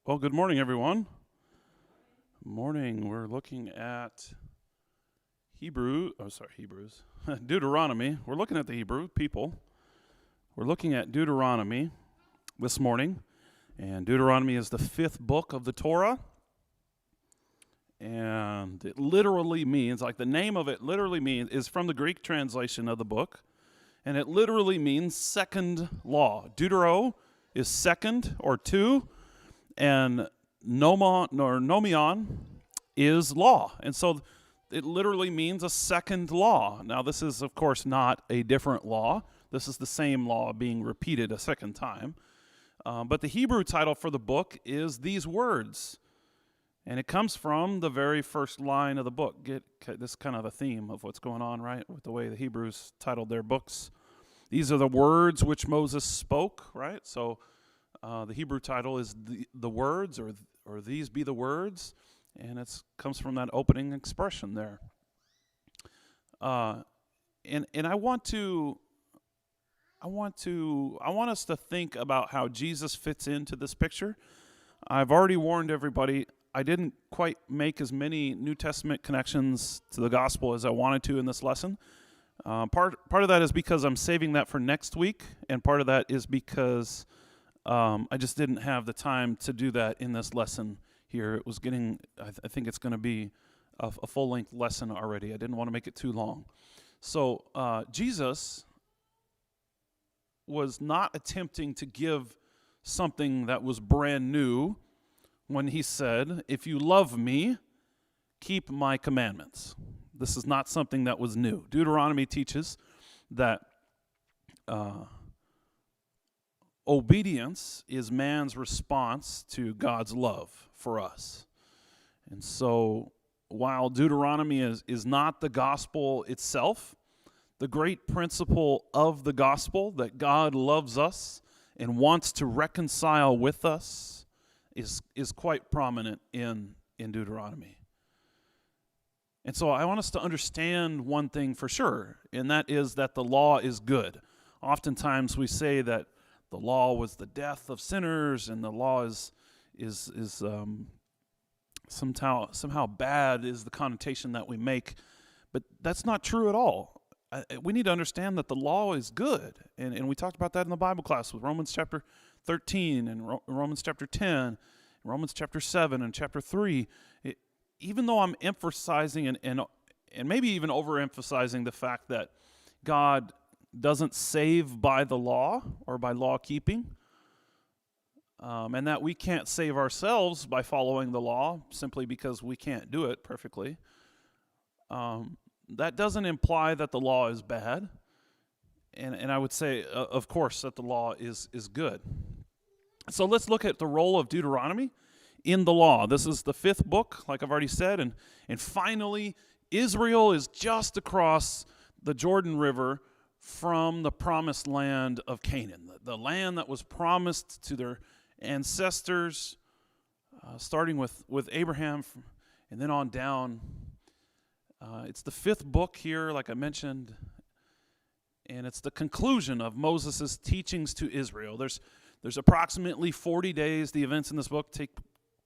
Well, good morning, everyone. Morning. We're looking at Hebrews. Deuteronomy. We're looking at the Hebrew people. We're looking at Deuteronomy this morning. And Deuteronomy is the fifth book of the Torah. And it literally means, like the name of it literally means, is from the Greek translation of the book. And it literally means second law. Deutero is second or two. And nomion is law. And so it literally means a second law. Now, this is, of course, not a different law. This is the same law being repeated a second time. But the Hebrew title for the book is these words. And it comes from the very first line of the book. Get this kind of a theme of what's going on, right, with the way the Hebrews titled their books. These are the words which Moses spoke, right? So the Hebrew title is the words, or these be the words, and it comes from that opening expression there. And I want us to think about how Jesus fits into this picture. I've already warned everybody I didn't quite make as many New Testament connections to the gospel as I wanted to in this lesson. Part of that is because I'm saving that for next week, and part of that is because I just didn't have the time to do that in this lesson here. It was getting, I think it's going to be a full-length lesson already. I didn't want to make it too long. So Jesus was not attempting to give something that was brand new when he said, if you love me, keep my commandments. This is not something that was new. Deuteronomy teaches that obedience is man's response to God's love for us. And so while Deuteronomy is not the gospel itself, the great principle of the gospel that God loves us and wants to reconcile with us is quite prominent in Deuteronomy. And so I want us to understand one thing for sure, and that is that the law is good. Oftentimes we say that the law was the death of sinners, and the law is somehow bad is the connotation that we make, but that's not true at all. We need to understand that the law is good, and we talked about that in the Bible class with Romans chapter 13 and Romans chapter 10, Romans chapter 7 and chapter 3. Even though I'm emphasizing and maybe even overemphasizing the fact that God doesn't save by the law or by law keeping, and that we can't save ourselves by following the law simply because we can't do it perfectly, that doesn't imply that the law is bad. And I would say, of course, that the law is good. So let's look at the role of Deuteronomy in the law. This is the fifth book, like I've already said, and finally, Israel is just across the Jordan River from the promised land of Canaan, the land that was promised to their ancestors, starting with Abraham and then on down. It's the fifth book here, like I mentioned, and it's the conclusion of Moses' teachings to Israel. There's approximately 40 days. The events in this book take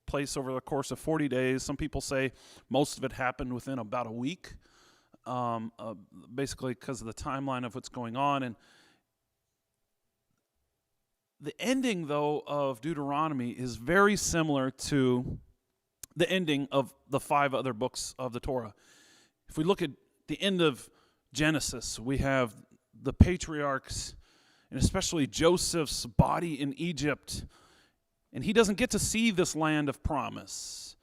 place over the course of 40 days. Some people say most of it happened within about a week, basically because of the timeline of what's going on. And the ending, though, of Deuteronomy is very similar to the ending of the 5 other books of the Torah. If we look at the end of Genesis, we have the patriarchs, and especially Joseph's body in Egypt. And he doesn't get to see this land of promise.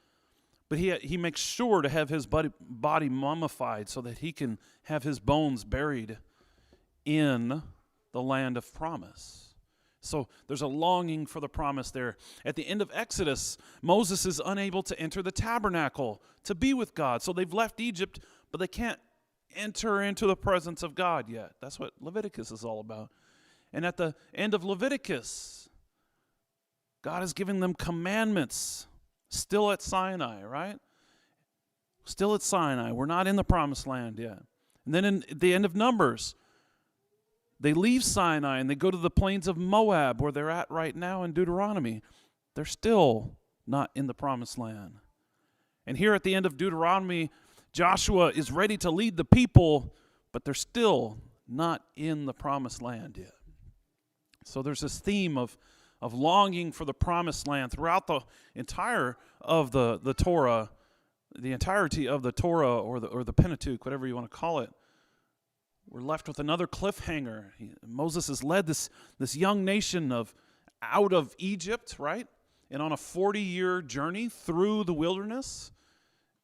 But he makes sure to have his body mummified so that he can have his bones buried in the land of promise. So there's a longing for the promise there. At the end of Exodus, Moses is unable to enter the tabernacle to be with God. So they've left Egypt, but they can't enter into the presence of God yet. That's what Leviticus is all about. And at the end of Leviticus, God is giving them commandments, still at Sinai, right? Still at Sinai. We're not in the promised land yet. And then at the end of Numbers, they leave Sinai and they go to the plains of Moab, where they're at right now in Deuteronomy. They're still not in the promised land. And here at the end of Deuteronomy, Joshua is ready to lead the people, but they're still not in the promised land yet. So there's this theme of longing for the promised land throughout the entire of the Torah, the entirety of the Torah or the Pentateuch, whatever you want to call it. We're left with another cliffhanger. Moses has led this young nation out of Egypt, right? And on a 40-year journey through the wilderness.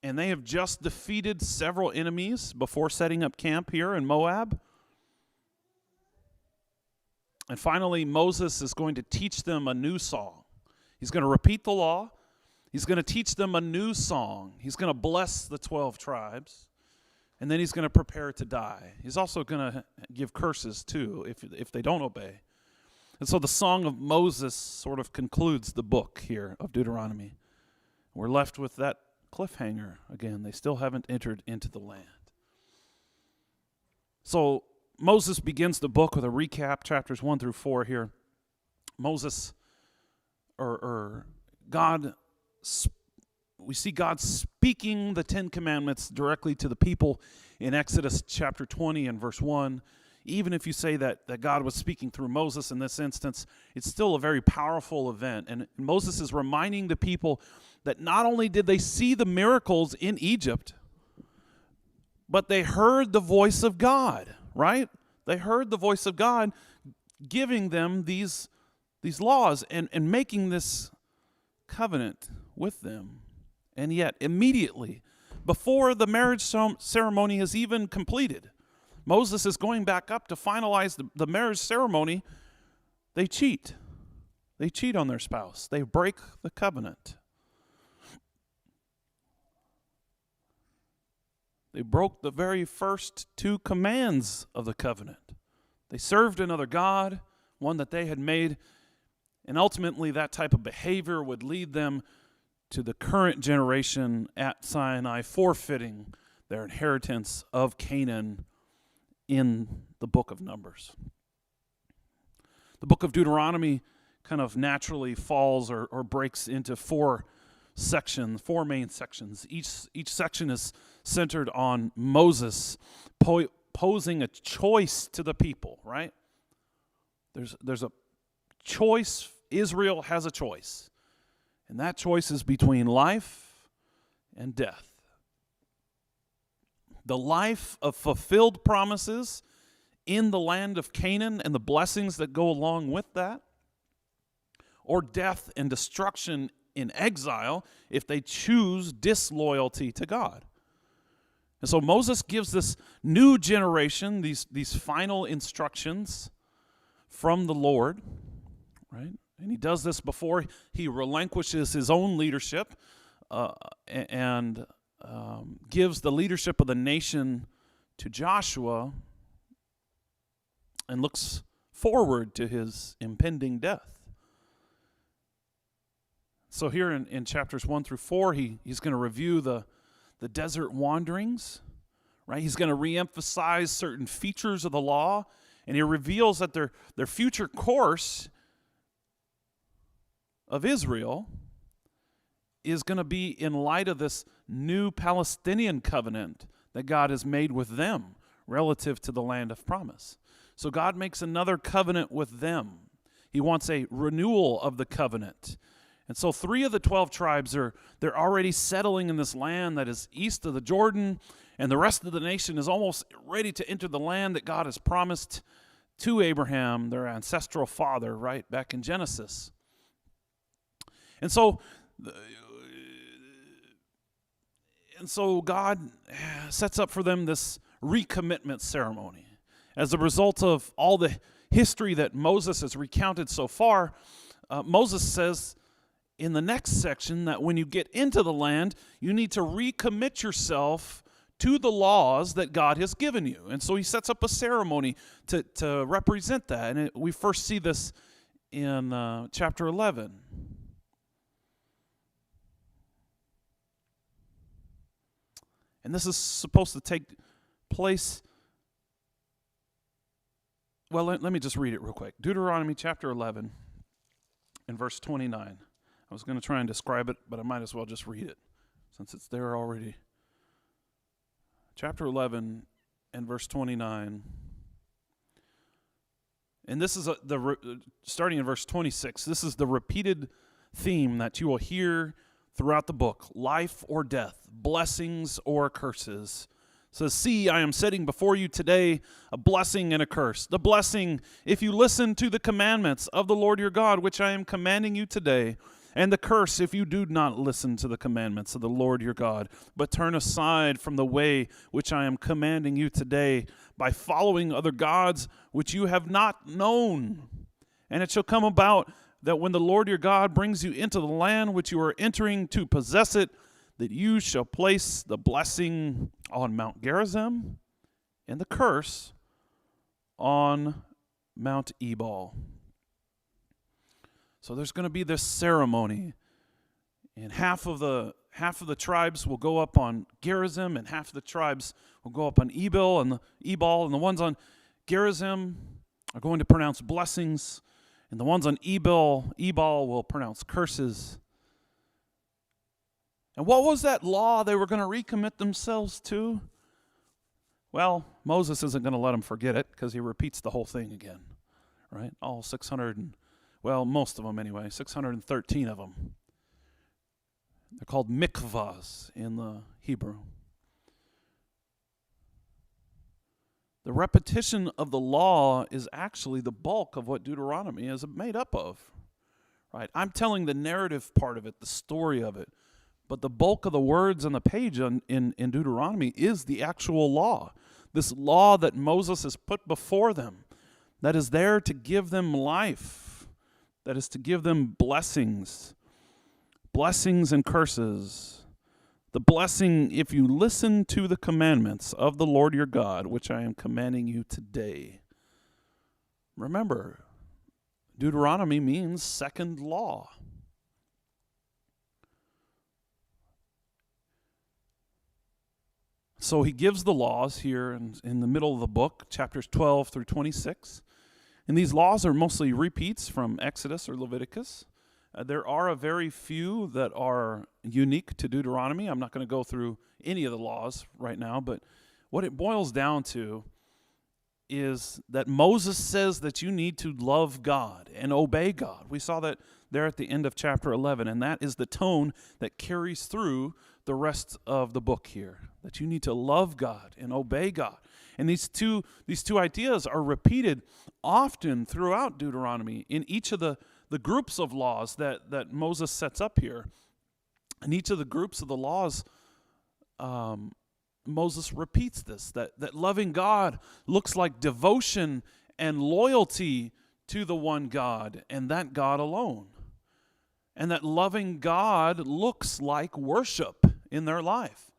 And they have just defeated several enemies before setting up camp here in Moab. And finally, Moses is going to teach them a new song. He's going to repeat the law. He's going to teach them a new song. He's going to bless the 12 tribes. And then he's going to prepare to die. He's also going to give curses, too, if they don't obey. And so the song of Moses sort of concludes the book here of Deuteronomy. We're left with that cliffhanger again. They still haven't entered into the land. So Moses begins the book with a recap, chapters 1 through 4 here. Moses, or God, we see God speaking the Ten Commandments directly to the people in Exodus chapter 20 and verse 1. Even if you say that God was speaking through Moses in this instance, it's still a very powerful event. And Moses is reminding the people that not only did they see the miracles in Egypt, but they heard the voice of God, right? They heard the voice of God giving them these laws and making this covenant with them. And yet, immediately, before the marriage ceremony is even completed, Moses is going back up to finalize the marriage ceremony. They cheat. They cheat on their spouse. They break the covenant. They broke the very first two commands of the covenant. They served another god, one that they had made, and ultimately that type of behavior would lead them to the current generation at Sinai forfeiting their inheritance of Canaan in the book of Numbers. The book of Deuteronomy kind of naturally falls or breaks into four main sections. Each section is centered on Moses posing a choice to the people, right? There's a choice. Israel has a choice. And that choice is between life and death. The life of fulfilled promises in the land of Canaan and the blessings that go along with that, or death and destruction in exile if they choose disloyalty to God. And so Moses gives this new generation these final instructions from the Lord, right? And he does this before he relinquishes his own leadership and gives the leadership of the nation to Joshua and looks forward to his impending death. So here in chapters 1 through 4, he's going to review the desert wanderings, right? He's going to reemphasize certain features of the law, and he reveals that their future course of Israel is going to be in light of this new Palestinian covenant that God has made with them relative to the land of promise. So God makes another covenant with them. He wants a renewal of the covenant. And so 3 of the 12 tribes they're already settling in this land that is east of the Jordan, and the rest of the nation is almost ready to enter the land that God has promised to Abraham, their ancestral father, right back in Genesis. And so God sets up for them this recommitment ceremony. As a result of all the history that Moses has recounted so far, Moses says in the next section that when you get into the land, you need to recommit yourself to the laws that God has given you. And so he sets up a ceremony to represent that. And we first see this in chapter 11. And this is supposed to take place. Well, let me just read it real quick. Deuteronomy chapter 11 and verse 29. I was going to try and describe it, but I might as well just read it since it's there already. Chapter 11 and verse 29. And this is starting in verse 26. This is the repeated theme that you will hear throughout the book: life or death, blessings or curses. It says, "See, I am setting before you today a blessing and a curse. The blessing, if you listen to the commandments of the Lord your God, which I am commanding you today. And the curse, if you do not listen to the commandments of the Lord your God, but turn aside from the way which I am commanding you today, by following other gods which you have not known. And it shall come about that when the Lord your God brings you into the land which you are entering to possess it, that you shall place the blessing on Mount Gerizim and the curse on Mount Ebal." So there's going to be this ceremony, and half of the tribes will go up on Gerizim, and half of the tribes will go up on Ebal, and the ones on Gerizim are going to pronounce blessings, and the ones on Ebal will pronounce curses. And what was that law they were going to recommit themselves to? Well, Moses isn't going to let them forget it, because he repeats the whole thing again, right? All 600 most of them anyway, 613 of them. They're called mikvahs in the Hebrew. The repetition of the law is actually the bulk of what Deuteronomy is made up of, right? I'm telling the narrative part of it, the story of it, but the bulk of the words on the page in Deuteronomy is the actual law. This law that Moses has put before them, that is there to give them life, that is to give them blessings and curses. The blessing, if you listen to the commandments of the Lord your God, which I am commanding you today. Remember, Deuteronomy means second law. So he gives the laws here in the middle of the book, chapters 12 through 26. And these laws are mostly repeats from Exodus or Leviticus. There are a very few that are unique to Deuteronomy. I'm not going to go through any of the laws right now, but what it boils down to is that Moses says that you need to love God and obey God. We saw that there at the end of chapter 11, and that is the tone that carries through the rest of the book here, that you need to love God and obey God. And these two ideas are repeated often throughout Deuteronomy in each of the groups of laws that Moses sets up here. In each of the groups of the laws, Moses repeats this, that loving God looks like devotion and loyalty to the one God and that God alone. And that loving God looks like worship in their life.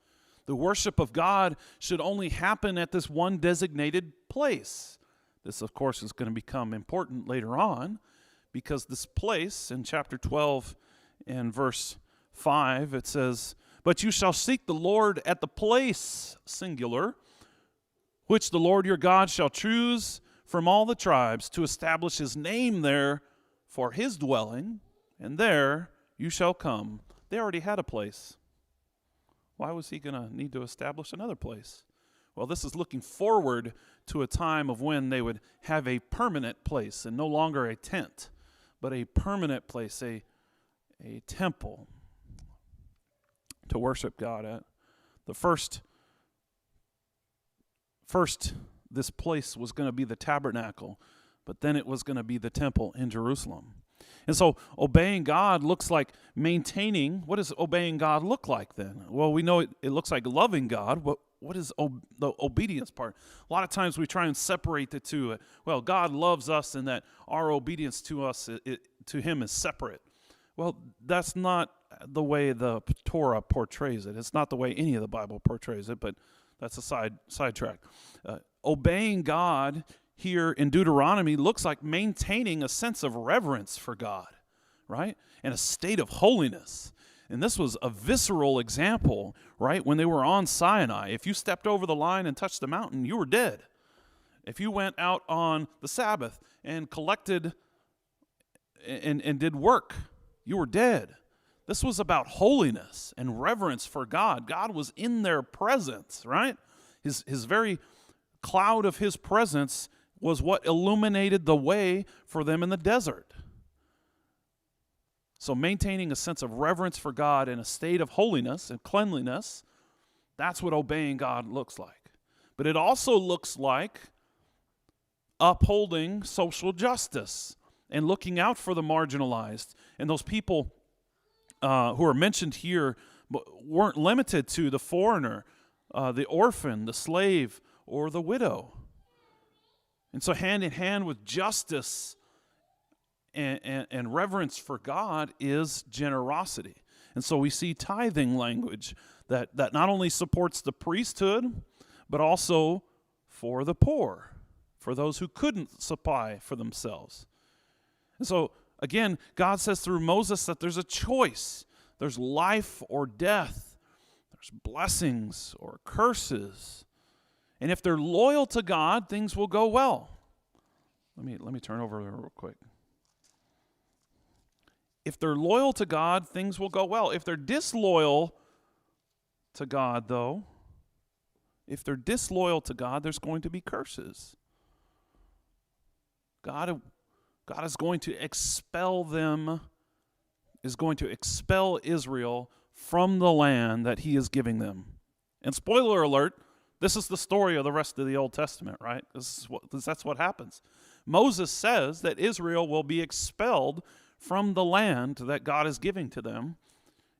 The worship of God should only happen at this one designated place. This, of course, is going to become important later on, because this place in chapter 12 and verse 5, it says, "But you shall seek the Lord at the place," singular, "which the Lord your God shall choose from all the tribes to establish his name there for his dwelling, and there you shall come." They already had a place. Why was he going to need to establish another place? Well, this is looking forward to a time of when they would have a permanent place, and no longer a tent, but a permanent place, a temple to worship God at. The first this place was going to be the tabernacle, but then it was going to be the temple in Jerusalem. And so obeying God looks like maintaining. What does obeying God look like then? Well, we know it looks like loving God. What is the obedience part? A lot of times we try and separate the two. Well, God loves us, and that our obedience to us, to him, is separate. Well, that's not the way the Torah portrays it. It's not the way any of the Bible portrays it, but that's a sidetrack. Obeying God here in Deuteronomy looks like maintaining a sense of reverence for God, right? And a state of holiness. And this was a visceral example, right? When they were on Sinai, if you stepped over the line and touched the mountain, you were dead. If you went out on the Sabbath and collected and did work, you were dead. This was about holiness and reverence for God. God was in their presence, right? His very cloud of his presence was what illuminated the way for them in the desert. So maintaining a sense of reverence for God in a state of holiness and cleanliness, that's what obeying God looks like. But it also looks like upholding social justice and looking out for the marginalized. And those people who are mentioned here weren't limited to the foreigner, the orphan, the slave, or the widow. And so hand in hand with justice and reverence for God is generosity. And so we see tithing language that not only supports the priesthood, but also for the poor, for those who couldn't supply for themselves. And so, again, God says through Moses that there's a choice. There's life or death. There's blessings or curses. And if they're loyal to God, things will go well. Let me turn over there real quick. If they're loyal to God, things will go well. If they're disloyal to God, though, if they're disloyal to God, there's going to be curses. God is going to expel them, is going to expel Israel from the land that he is giving them. And spoiler alert, this is the story of the rest of the Old Testament, right? That's what happens. Moses says that Israel will be expelled from the land that God is giving to them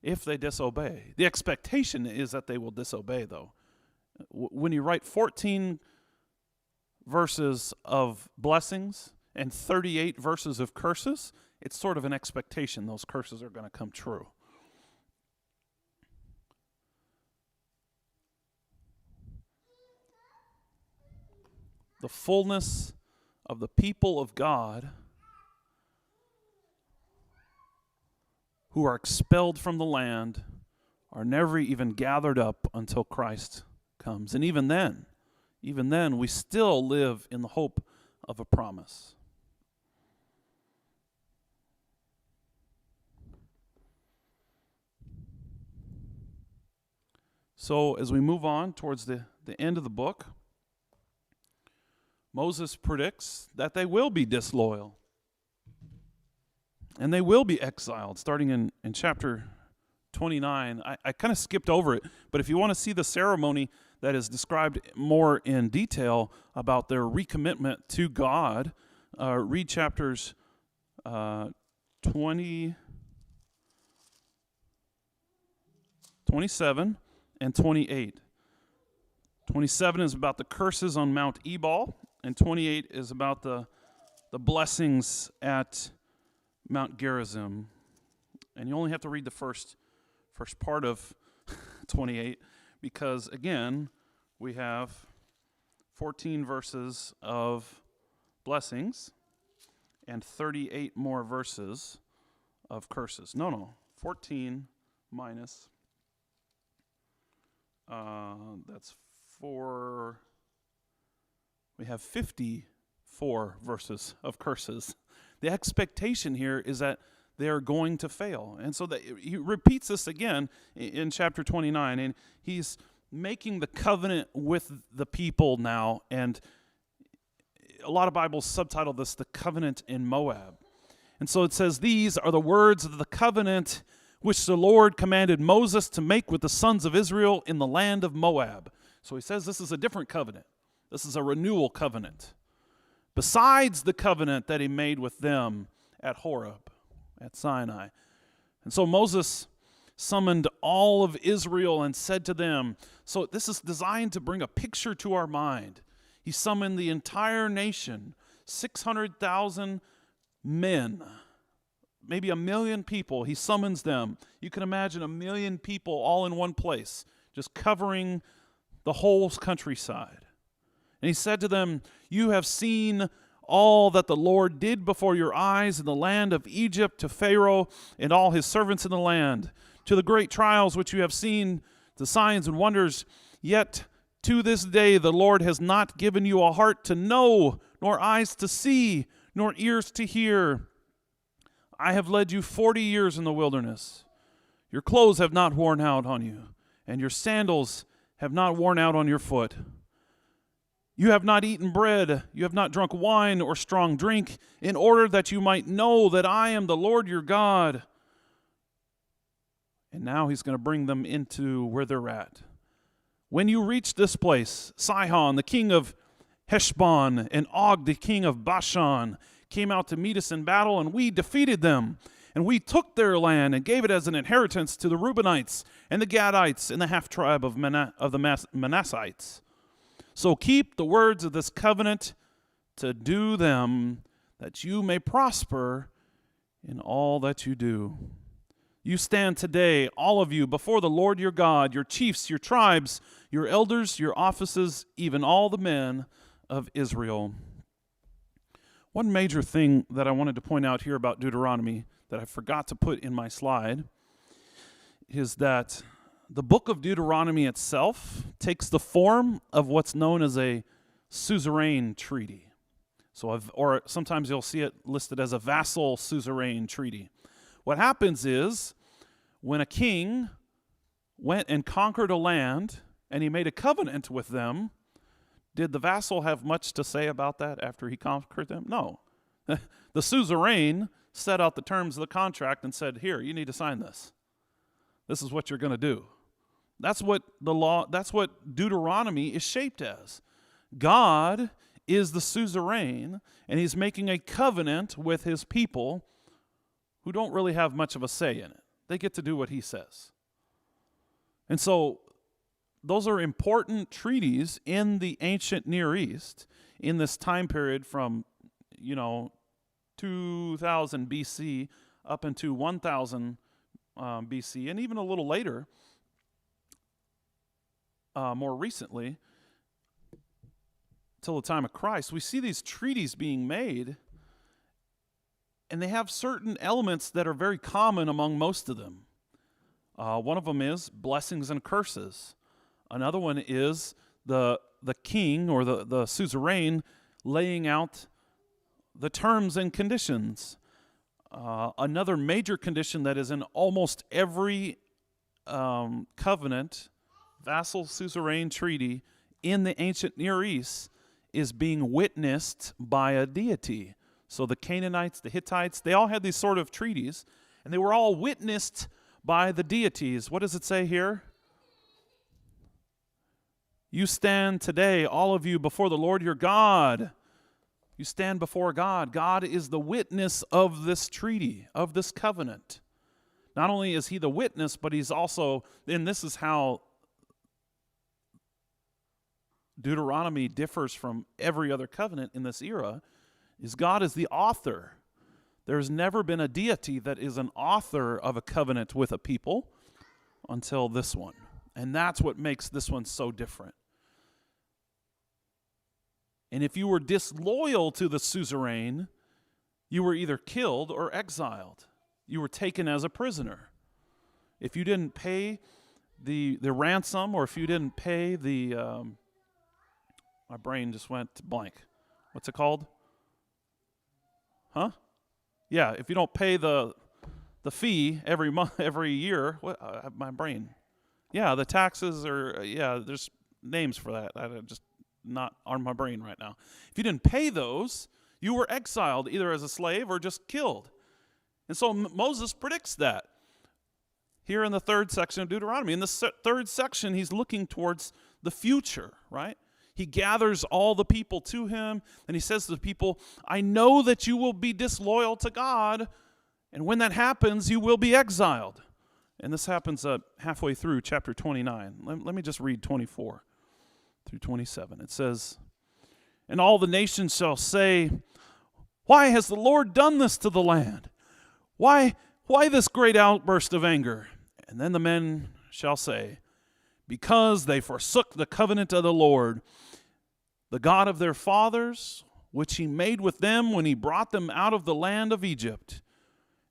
if they disobey. The expectation is that they will disobey, though. When you write 14 verses of blessings and 38 verses of curses, it's sort of an expectation those curses are going to come true. The fullness of the people of God who are expelled from the land are never even gathered up until Christ comes. And even then, we still live in the hope of a promise. So as we move on towards the end of the book, Moses predicts that they will be disloyal. And they will be exiled, starting in chapter 29. I kind of skipped over it, but if you want to see the ceremony that is described more in detail about their recommitment to God, read chapters 27 and 28. 27 is about the curses on Mount Ebal, and 28 is about the blessings at Mount Gerizim. And you only have to read the first part of 28 because, again, we have 14 verses of blessings and 38 more verses of curses. No, 14 minus, that's 4, we have 54 verses of curses. The expectation here is that they're going to fail. And so he repeats this again in chapter 29, and he's making the covenant with the people now, and a lot of Bibles subtitle this the covenant in Moab. And so it says, "These are the words of the covenant which the Lord commanded Moses to make with the sons of Israel in the land of Moab." So he says this is a different covenant. This is a renewal covenant, besides the covenant that he made with them at Horeb, at Sinai. And so Moses summoned all of Israel and said to them, so this is designed to bring a picture to our mind. He summoned the entire nation, 600,000 men, maybe 1 million people. He summons them. You can imagine 1 million people all in one place, just covering the whole countryside. And he said to them, "You have seen all that the Lord did before your eyes in the land of Egypt to Pharaoh and all his servants in the land, to the great trials which you have seen, the signs and wonders. Yet to this day the Lord has not given you a heart to know, nor eyes to see, nor ears to hear. I have led you 40 years in the wilderness. Your clothes have not worn out on you, and your sandals have not worn out on your foot. You have not eaten bread, you have not drunk wine or strong drink, in order that you might know that I am the Lord your God. And now he's going to bring them into where they're at. When you reach this place, Sihon, the king of Heshbon, and Og, the king of Bashan, came out to meet us in battle, and we defeated them. And we took their land and gave it as an inheritance to the Reubenites and the Gadites and the half-tribe of the Manassites. So keep the words of this covenant to do them, that you may prosper in all that you do. You stand today, all of you, before the Lord your God, your chiefs, your tribes, your elders, your offices, even all the men of Israel. One major thing that I wanted to point out here about Deuteronomy that I forgot to put in my slide is that the book of Deuteronomy itself takes the form of what's known as a suzerain treaty. Or sometimes you'll see it listed as a vassal suzerain treaty. What happens is when a king went and conquered a land and he made a covenant with them, did the vassal have much to say about that after he conquered them? No. The suzerain set out the terms of the contract and said, here, you need to sign this. This is what you're going to do. That's what Deuteronomy is shaped as. God is the suzerain, and he's making a covenant with his people who don't really have much of a say in it. They get to do what he says. And so those are important treaties in the ancient Near East in this time period from, 2000 BC up into 1000 BC, and even a little later, more recently, till the time of Christ. We see these treaties being made, and they have certain elements that are very common among most of them. One of them is blessings and curses. Another one is the king or the suzerain laying out the terms and conditions. Another major condition that is in almost every covenant, vassal suzerain treaty in the ancient Near East is being witnessed by a deity. So the Canaanites, the Hittites, they all had these sort of treaties, and they were all witnessed by the deities. What does it say here? You stand today, all of you, before the Lord your God. You stand before God. God is the witness of this treaty, of this covenant. Not only is he the witness, but he's also, and this is how Deuteronomy differs from every other covenant in this era, is God is the author. There's never been a deity that is an author of a covenant with a people until this one. And that's what makes this one so different. And if you were disloyal to the suzerain, you were either killed or exiled. You were taken as a prisoner. If you didn't pay the ransom, or if you didn't pay the, my brain just went blank. What's it called? Huh? Yeah, if you don't pay the fee every month, every year, my brain. Yeah, the taxes there's names for that. I just not on my brain right now. If you didn't pay those, you were exiled either as a slave or just killed. And so Moses predicts that here in the third section of Deuteronomy. In the third section, he's looking towards the future, right? He gathers all the people to him, and he says to the people, I know that you will be disloyal to God, and when that happens, you will be exiled. And this happens halfway through chapter 29. Let me just read 24 through 27. It says, and all the nations shall say, why has the Lord done this to the land? Why this great outburst of anger? And then the men shall say, because they forsook the covenant of the Lord, the God of their fathers, which he made with them when he brought them out of the land of Egypt.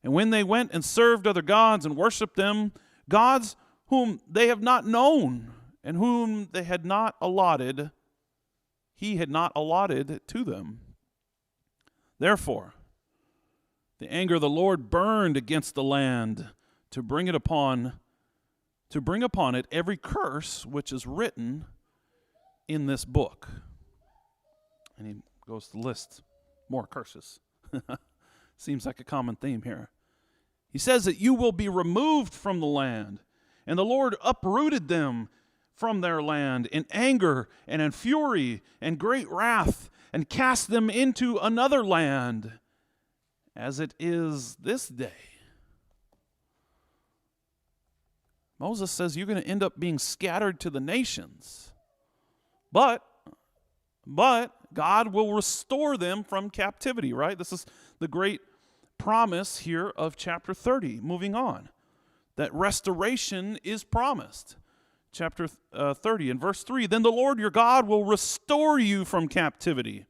And when they went and served other gods and worshipped them, gods whom they have not known, and whom they had not allotted, he had not allotted to them. Therefore, the anger of the Lord burned against the land to bring upon it every curse which is written in this book. And he goes to list more curses. Seems like a common theme here. He says that you will be removed from the land, and the Lord uprooted them from their land in anger and in fury and great wrath, and cast them into another land, as it is this day. Moses says you're going to end up being scattered to the nations. But God will restore them from captivity, right? This is the great promise here of chapter 30. Moving on, that restoration is promised. Chapter 30 and verse 3, then the Lord your God will restore you from captivity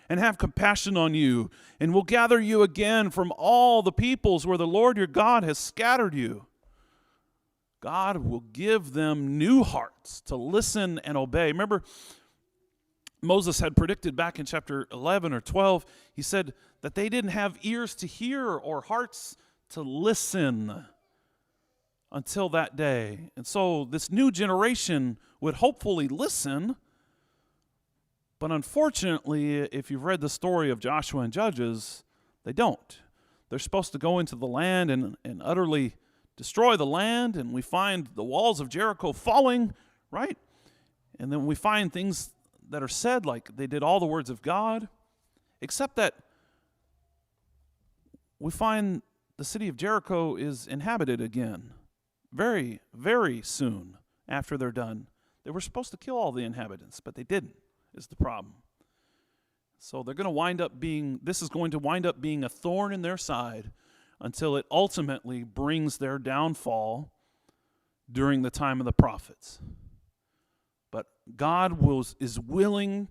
and have compassion on you, and will gather you again from all the peoples where the Lord your God has scattered you. God will give them new hearts to listen and obey. Remember, Moses had predicted back in chapter 11 or 12, he said that they didn't have ears to hear or hearts to listen until that day. And so this new generation would hopefully listen. But unfortunately, if you've read the story of Joshua and Judges, they don't. They're supposed to go into the land and utterly destroy the land, and we find the walls of Jericho falling, right? And then we find things that are said like they did all the words of God, except that we find the city of Jericho is inhabited again very, very soon after they're done. They were supposed to kill all the inhabitants, but they didn't, is the problem. So they're going to wind up being, this is going to wind up being a thorn in their side until it ultimately brings their downfall during the time of the prophets. But God is willing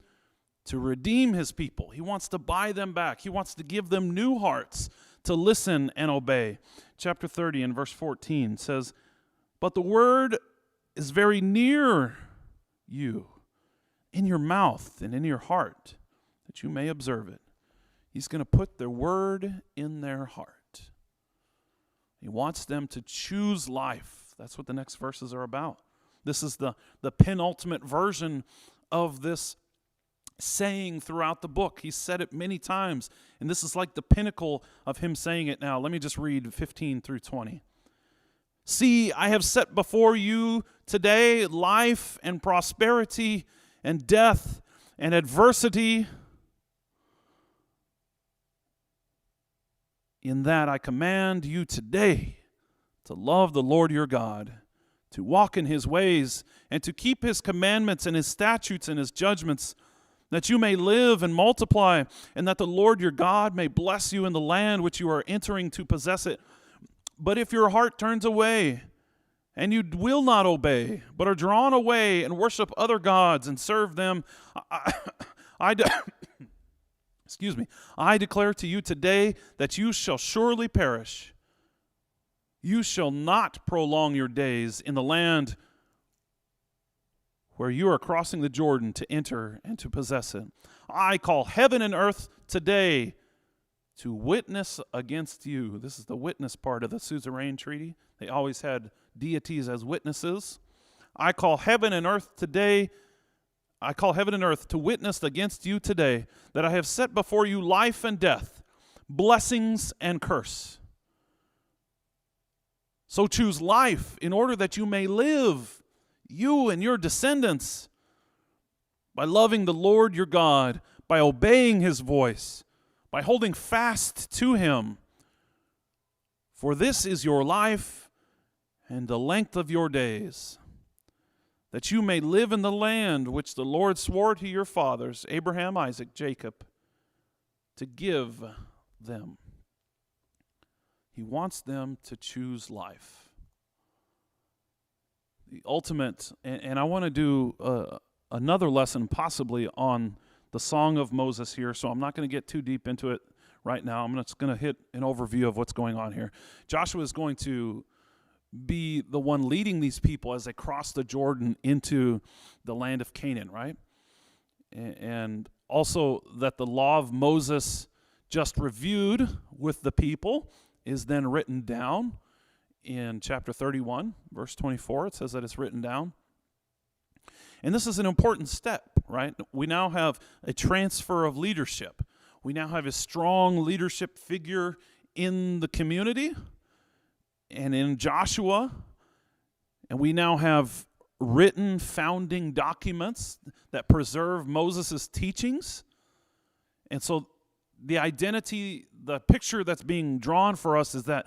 to redeem his people. He wants to buy them back. He wants to give them new hearts to listen and obey. Chapter 30 and verse 14 says, but the word is very near you, in your mouth and in your heart, that you may observe it. He's going to put the word in their heart. He wants them to choose life. That's what the next verses are about. This is the penultimate version of this saying throughout the book. He said it many times, and this is like the pinnacle of him saying it now. Let me just read 15 through 20. See, I have set before you today life and prosperity and death and adversity. In that I command you today to love the Lord your God, to walk in his ways, and to keep his commandments and his statutes and his judgments, that you may live and multiply, and that the Lord your God may bless you in the land which you are entering to possess it. But if your heart turns away, and you will not obey, but are drawn away and worship other gods and serve them, I declare to you today that you shall surely perish. You shall not prolong your days in the land where you are crossing the Jordan to enter and to possess it. I call heaven and earth today to witness against you. This is the witness part of the suzerain treaty. They always had deities as witnesses. I call heaven and earth today. I call heaven and earth to witness against you today that I have set before you life and death, blessings and curse. So choose life in order that you may live, you and your descendants, by loving the Lord your God, by obeying his voice, by holding fast to him. For this is your life and the length of your days, that you may live in the land which the Lord swore to your fathers, Abraham, Isaac, Jacob, to give them. He wants them to choose life. The ultimate, and I want to do another lesson possibly on the Song of Moses here, so I'm not going to get too deep into it right now. I'm just going to hit an overview of what's going on here. Joshua is going to be the one leading these people as they cross the Jordan into the land of Canaan, right? And also that the law of Moses just reviewed with the people is then written down in chapter 31, verse 24. It says that it's written down. And this is an important step, right? We now have a transfer of leadership. We now have a strong leadership figure in the community and in Joshua. And we now have written founding documents that preserve Moses' teachings. And so the identity, the picture that's being drawn for us is that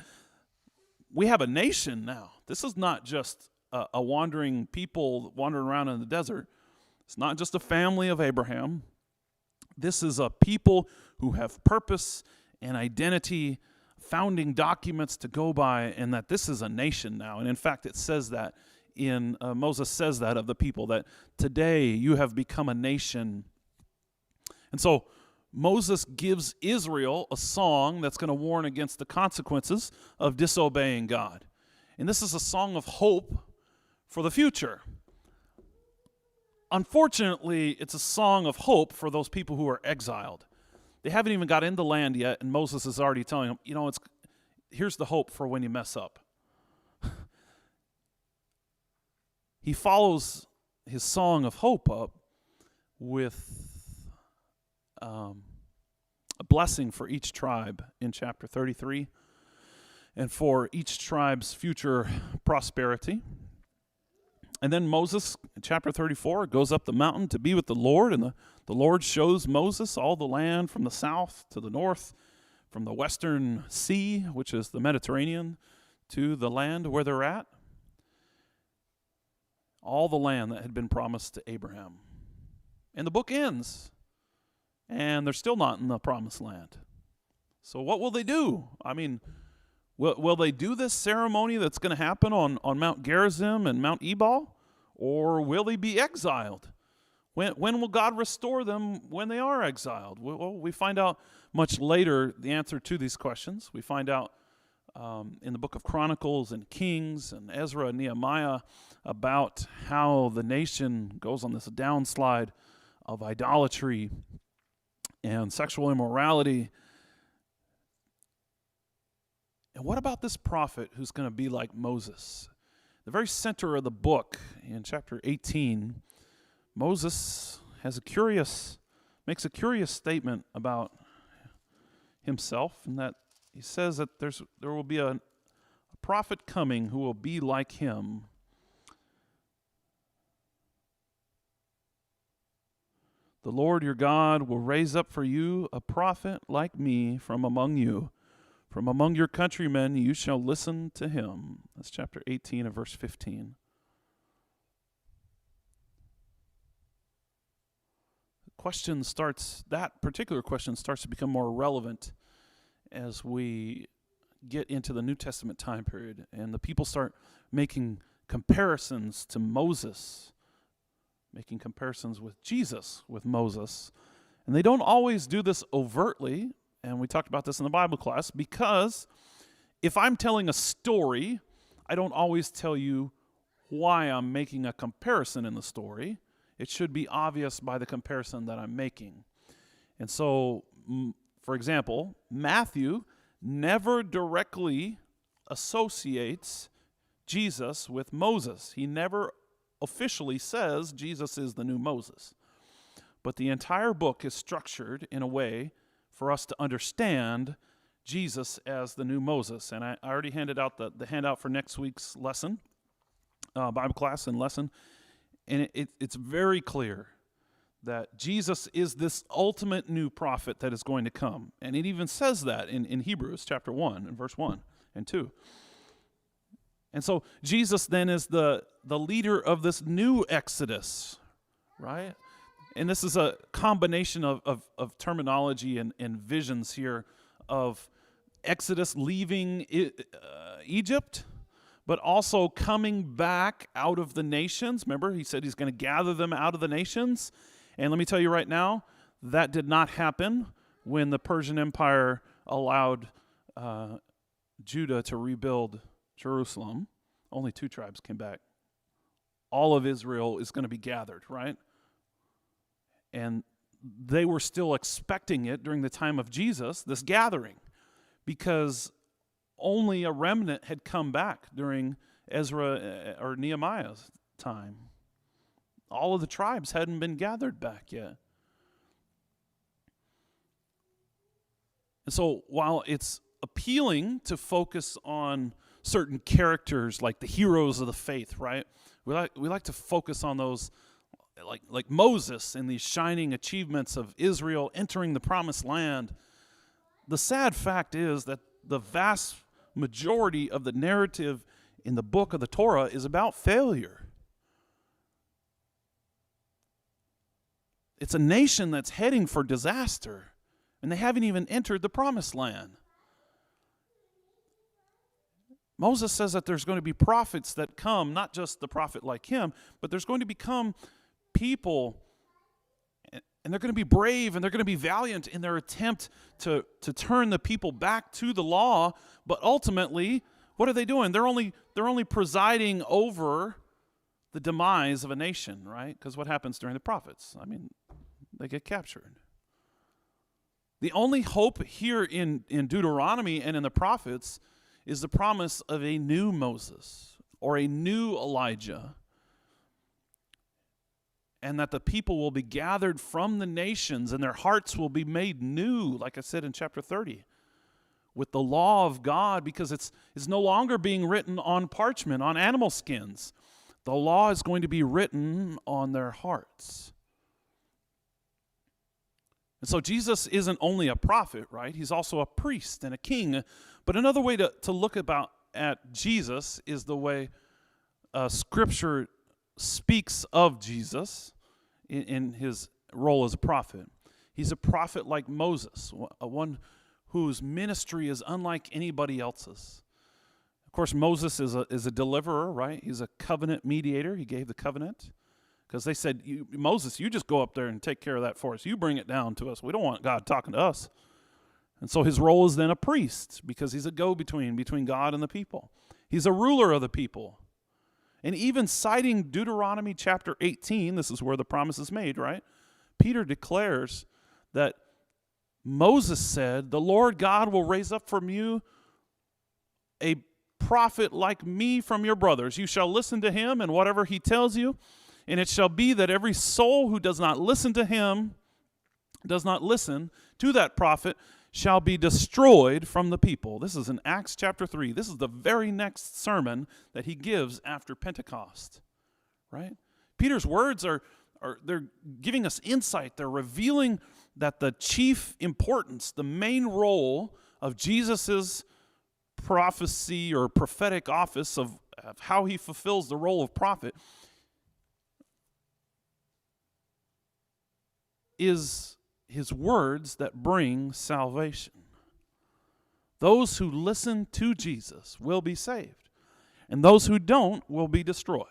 we have a nation now. This is not just a wandering people wandering around in the desert. It's not just a family of Abraham. This is a people who have purpose and identity, founding documents to go by, and that this is a nation now. And in fact, it says that Moses says that of the people, that today you have become a nation. And so Moses gives Israel a song that's going to warn against the consequences of disobeying God. And this is a song of hope for the future. Unfortunately, it's a song of hope for those people who are exiled. They haven't even got into land yet, and Moses is already telling them, here's the hope for when you mess up. He follows his song of hope up with a blessing for each tribe in chapter 33 and for each tribe's future prosperity. And then Moses, in chapter 34, goes up the mountain to be with the Lord, and the Lord shows Moses all the land from the south to the north, from the western sea, which is the Mediterranean, to the land where they're at. All the land that had been promised to Abraham. And the book ends, and they're still not in the promised land. So what will they do? Will they do this ceremony that's going to happen on Mount Gerizim and Mount Ebal? Or will they be exiled? When will God restore them when they are exiled? Well, we find out much later the answer to these questions. We find out in the book of Chronicles and Kings and Ezra and Nehemiah about how the nation goes on this downslide of idolatry and sexual immorality. And what about this prophet who's going to be like Moses? The very center of the book, in chapter 18, Moses makes a curious statement about himself, and that he says that there will be a prophet coming who will be like him. The Lord your God will raise up for you a prophet like me from among you. From among your countrymen you shall listen to him. That's chapter 18 of verse 15. That particular question starts to become more relevant as we get into the New Testament time period, and the people start making comparisons to Moses, making comparisons with Jesus, with Moses. And they don't always do this overtly, and we talked about this in the Bible class, because if I'm telling a story, I don't always tell you why I'm making a comparison in the story. It should be obvious by the comparison that I'm making. And so, for example, Matthew never directly associates Jesus with Moses. He never officially says Jesus is the new Moses. But the entire book is structured in a way for us to understand Jesus as the new Moses. And I already handed out the handout for next week's lesson, Bible class and lesson. And it's very clear that Jesus is this ultimate new prophet that is going to come. And it even says that in Hebrews chapter 1 and verse 1 and 2. And so Jesus then is the leader of this new Exodus, right? And this is a combination of terminology and visions here of Exodus leaving Egypt, but also coming back out of the nations. Remember, he said he's going to gather them out of the nations. And let me tell you right now, that did not happen when the Persian Empire allowed Judah to rebuild Jerusalem. Only 2 tribes came back. All of Israel is going to be gathered, right? And they were still expecting it during the time of Jesus, this gathering, because only a remnant had come back during Ezra or Nehemiah's time. All of the tribes hadn't been gathered back yet. And so while it's appealing to focus on certain characters like the heroes of the faith, right? We like to focus on those like Moses and these shining achievements of Israel entering the promised land. The sad fact is that the vast majority of the narrative in the book of the Torah is about failure. It's a nation that's heading for disaster, and they haven't even entered the promised land. Moses says that there's going to be prophets that come, not just the prophet like him, but there's going to become people, and they're going to be brave, and they're going to be valiant in their attempt to turn the people back to the law. But ultimately, what are they doing? They're only presiding over the demise of a nation, right? Because what happens during the prophets? I mean, they get captured. The only hope here in Deuteronomy and in the prophets is the promise of a new Moses or a new Elijah, and that the people will be gathered from the nations and their hearts will be made new, like I said in chapter 30, with the law of God, because it's no longer being written on parchment, on animal skins. The law is going to be written on their hearts. And so Jesus isn't only a prophet, right? He's also a priest and a king. But another way to look at Jesus is the way Scripture speaks of Jesus in his role as a prophet. He's a prophet like Moses, one whose ministry is unlike anybody else's. Of course, Moses is a deliverer, right? He's a covenant mediator. He gave the covenant. Because they said, Moses, you just go up there and take care of that for us. You bring it down to us. We don't want God talking to us. And so his role is then a priest, because he's a go-between between God and the people. He's a ruler of the people. And even citing Deuteronomy chapter 18, this is where the promise is made, right? Peter declares that Moses said, the Lord God will raise up from you a prophet like me from your brothers. You shall listen to him and whatever he tells you. And it shall be that every soul who does not listen to him, does not listen to that prophet, shall be destroyed from the people. This is in Acts chapter 3. This is the very next sermon that he gives after Pentecost, right? Peter's words they're giving us insight. They're revealing that the chief importance, the main role of Jesus's prophecy or prophetic office of how he fulfills the role of prophet is his words that bring salvation. Those who listen to Jesus will be saved, and those who don't will be destroyed.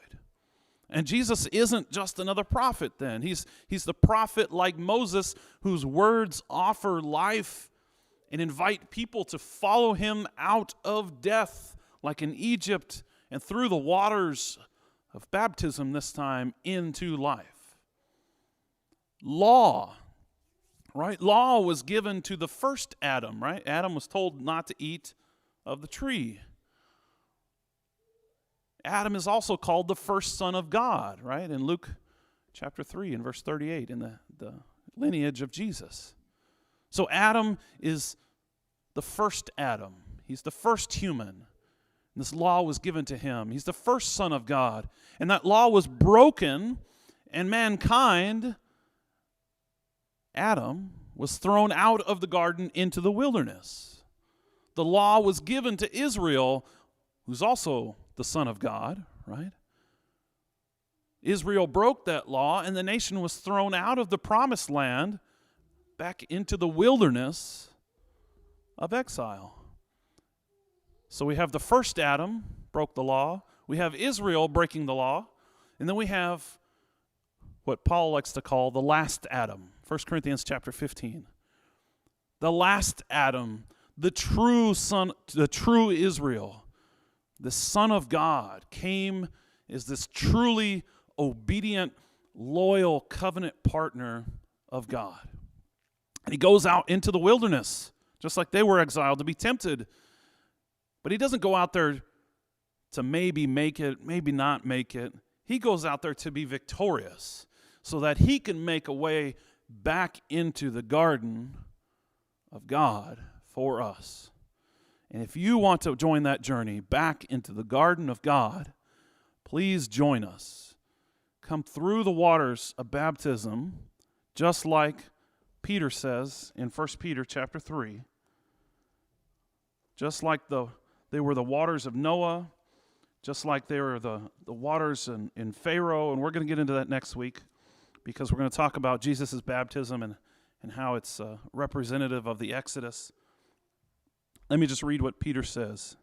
And Jesus isn't just another prophet then. He's the prophet like Moses, whose words offer life and invite people to follow him out of death, like in Egypt, and through the waters of baptism this time into life. Law, right? Law was given to the first Adam, right? Adam was told not to eat of the tree. Adam is also called the first son of God, right? In Luke chapter 3 and verse 38 in the lineage of Jesus. So Adam is the first Adam. He's the first human. This law was given to him. He's the first son of God. And that law was broken, and mankind, Adam, was thrown out of the garden into the wilderness. The law was given to Israel, who's also the son of God, right? Israel broke that law, and the nation was thrown out of the promised land back into the wilderness of exile. So we have the first Adam broke the law. We have Israel breaking the law. And then we have what Paul likes to call the last Adam. 1 Corinthians chapter 15. The last Adam, the true son, the true Israel, the Son of God, came as this truly obedient, loyal covenant partner of God. And he goes out into the wilderness, just like they were exiled, to be tempted. But he doesn't go out there to maybe make it, maybe not make it. He goes out there to be victorious so that he can make a way back into the garden of God for us. And if you want to join that journey back into the garden of God, please join us. Come through the waters of baptism, just like Peter says in 1 Peter chapter 3. Just like they were the waters of Noah, just like they were the waters in Pharaoh, and we're going to get into that next week because we're going to talk about Jesus' baptism and how it's representative of the Exodus. Let me just read what Peter says.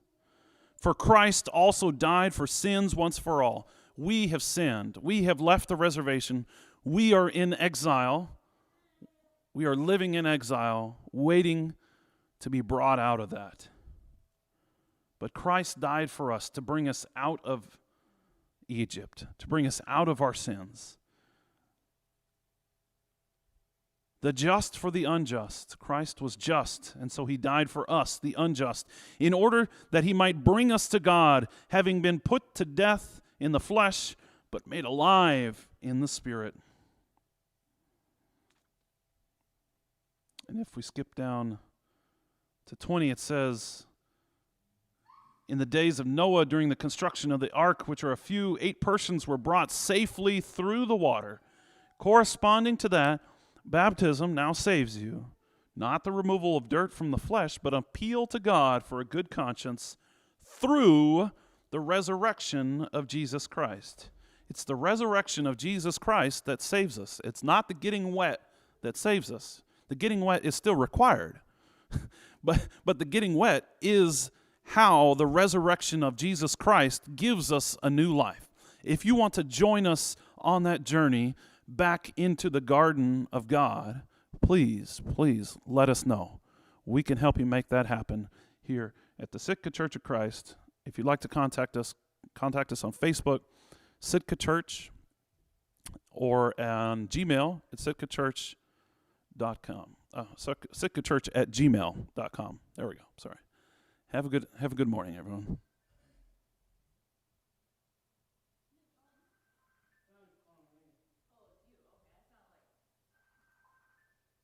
For Christ also died for sins once for all. We have sinned. We have left the reservation. We are in exile. We are living in exile, waiting to be brought out of that. But Christ died for us to bring us out of Egypt, to bring us out of our sins. The just for the unjust. Christ was just, and so he died for us, the unjust, in order that he might bring us to God, having been put to death in the flesh, but made alive in the Spirit. And if we skip down to 20, it says, in the days of Noah during the construction of the ark, which are a few, 8 persons were brought safely through the water. Corresponding to that, baptism now saves you, not the removal of dirt from the flesh, but appeal to God for a good conscience through the resurrection of Jesus Christ. It's the resurrection of Jesus Christ that saves us. It's not the getting wet that saves us. The getting wet is still required. but the getting wet is how the resurrection of Jesus Christ gives us a new life. If you want to join us on that journey back into the garden of God, please let us know. We can help you make that happen here at the Sitka Church of Christ. If you'd like to contact us on Facebook, Sitka Church, or on Gmail at sitkachurch.com. SitkaChurch@gmail.com. There we go. Sorry. Have a good morning, everyone.